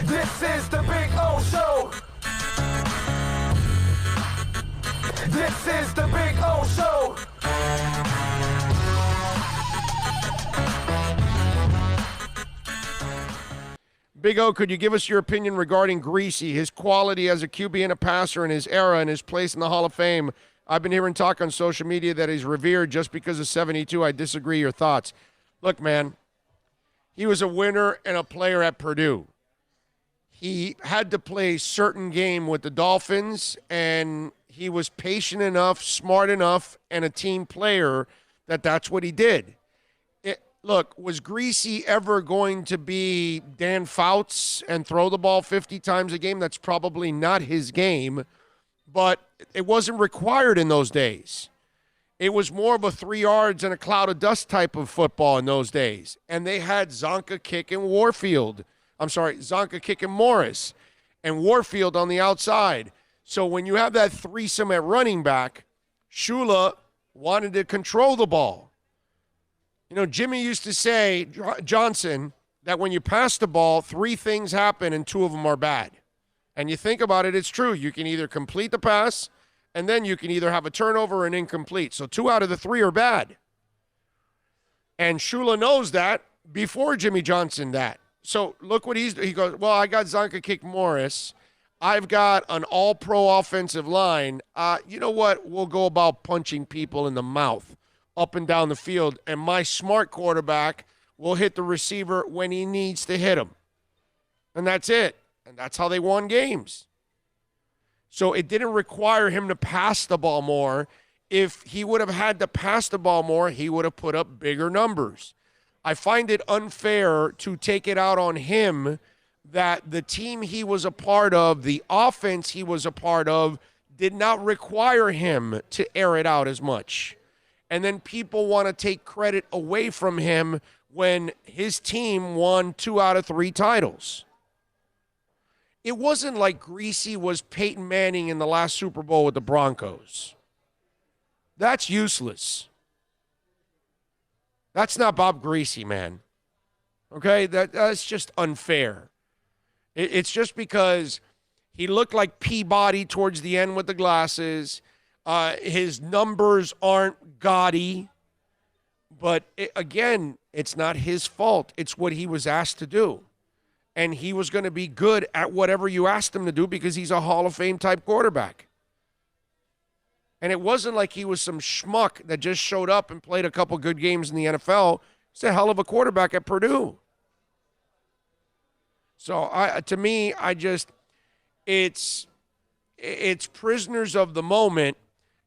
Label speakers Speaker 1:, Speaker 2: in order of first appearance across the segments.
Speaker 1: This is the Big O Show. This is the Big O Show.
Speaker 2: Big O, could you give us your opinion regarding Griese, his quality as a QB and a passer in his era and his place in the Hall of Fame? I've been hearing talk on social media that he's revered just because of 72. I disagree. Your thoughts? Look, man, he was a winner and a player at Purdue. He had to play a certain game with the Dolphins, and he was patient enough, smart enough, and a team player that that's what he did. Look, was Griese ever going to be Dan Fouts and throw the ball 50 times a game? That's probably not his game, but it wasn't required in those days. It was more of a 3 yards and a cloud of dust type of football in those days. And they had Zonka kicking Zonka kicking Morris and Warfield on the outside. So when you have that threesome at running back, Shula wanted to control the ball. You know, Jimmy used to say, Johnson, that when you pass the ball, 3 things happen and 2 of them are bad. And you think about it, it's true. You can either complete the pass, and then you can either have a turnover or an incomplete. So 2 out of the 3 are bad. And Shula knows that before Jimmy Johnson that. So look what he goes, well, I got Zonka kick Morris. I've got an all-pro offensive line. You know what? We'll go about punching people in the mouth up and down the field, and my smart quarterback will hit the receiver when he needs to hit him. And that's it. And that's how they won games. So it didn't require him to pass the ball more. If he would have had to pass the ball more, he would have put up bigger numbers. I find it unfair to take it out on him that the team he was a part of, the offense he was a part of, did not require him to air it out as much. And then people want to take credit away from him when his team won 2 out of 3 titles. It wasn't like Griese was Peyton Manning in the last Super Bowl with the Broncos. That's useless. That's not Bob Griese, man. Okay? That's just unfair. It's just because he looked like Peabody towards the end with the glasses. His numbers aren't gaudy, but again, it's not his fault. It's what he was asked to do. And he was going to be good at whatever you asked him to do because he's a Hall of Fame type quarterback. And it wasn't like he was some schmuck that just showed up and played a couple good games in the NFL. He's a hell of a quarterback at Purdue. So to me, it's prisoners of the moment,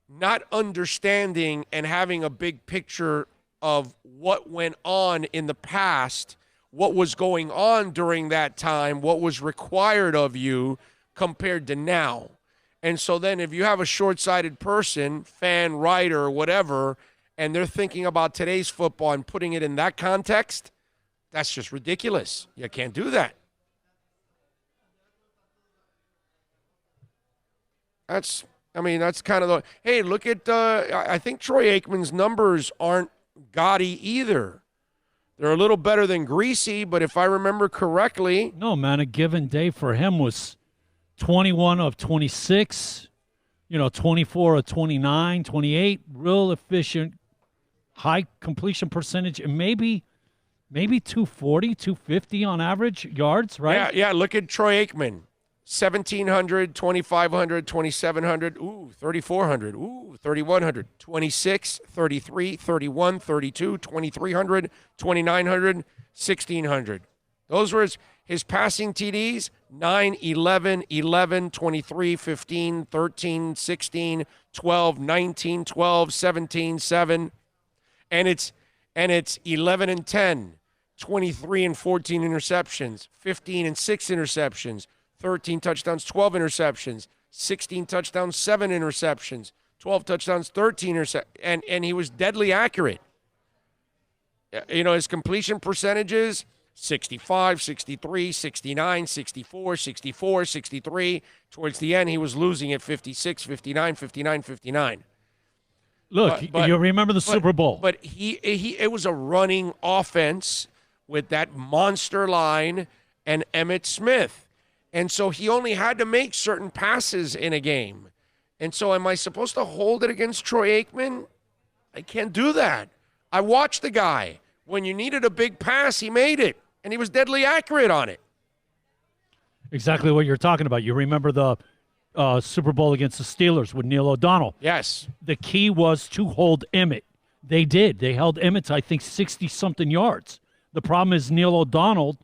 Speaker 2: not understanding and having a big picture of what went on in the past, what was going on during that time, what was required of you compared to now. And so then if you have a short-sighted person, fan, writer, whatever, and they're thinking about today's football and putting it in that context, that's just ridiculous. You can't do that. That's kind of the, hey, look at, I think Troy Aikman's numbers aren't gaudy either. They're a little better than Griese, but if I remember correctly.
Speaker 3: No, man, a given day for him was 21 of 26, 24 of 29, 28, real efficient, high completion percentage, and maybe 240, 250 on average yards, right?
Speaker 2: Yeah, look at Troy Aikman. 1,700, 2,500, 2,700, 3,400, 3,100, 26, 33, 31, 32, 2,300, 2,900, 1,600. Those were his passing TDs, 9, 11, 11, 23, 15, 13, 16, 12, 19, 12, 17, 7. And it's 11 and 10, 23 and 14 interceptions, 15 and 6 interceptions, 13 touchdowns, 12 interceptions, 16 touchdowns, 7 interceptions, 12 touchdowns, 13 interceptions, and he was deadly accurate. His completion percentages, 65, 63, 69, 64, 64, 63. Towards the end, he was losing at 56, 59, 59, 59.
Speaker 3: Look, you remember the Super Bowl.
Speaker 2: But it was a running offense with that monster line and Emmitt Smith. And so he only had to make certain passes in a game. And so am I supposed to hold it against Troy Aikman? I can't do that. I watched the guy. When you needed a big pass, he made it. And he was deadly accurate on it.
Speaker 3: Exactly what you're talking about. You remember the Super Bowl against the Steelers with Neil O'Donnell.
Speaker 2: Yes.
Speaker 3: The key was to hold Emmett. They did. They held Emmett to, I think, 60-something yards. The problem is Neil O'Donnell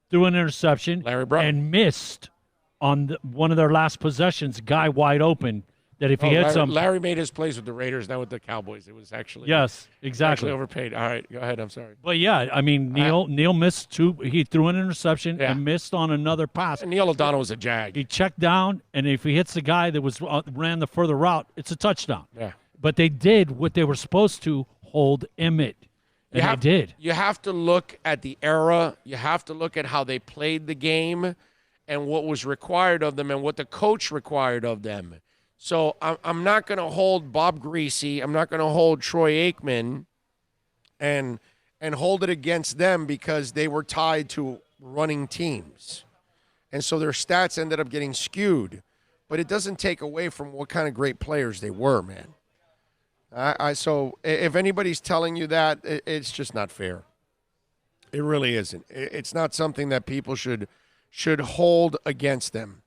Speaker 3: threw an interception and missed on one of their last possessions, guy wide open, that if he had some...
Speaker 2: Larry made his plays with the Raiders, not with the Cowboys. It was actually...
Speaker 3: Yes, exactly.
Speaker 2: Actually overpaid. All right, go ahead. I'm sorry.
Speaker 3: But, yeah, I mean, Neil missed two. He threw an interception and missed on another pass.
Speaker 2: And Neil O'Donnell was a jag.
Speaker 3: He checked down, and if he hits the guy that was ran the further route, it's a touchdown.
Speaker 2: Yeah.
Speaker 3: But they did what they were supposed to, hold Emmett. And they did.
Speaker 2: You have to look at the era. You have to look at how they played the game and what was required of them and what the coach required of them. So I'm not going to hold Bob Griese. I'm not going to hold Troy Aikman and hold it against them because they were tied to running teams. And so their stats ended up getting skewed. But it doesn't take away from what kind of great players they were, man. So if anybody's telling you that, it's just not fair. It really isn't. It's not something that people should hold against them.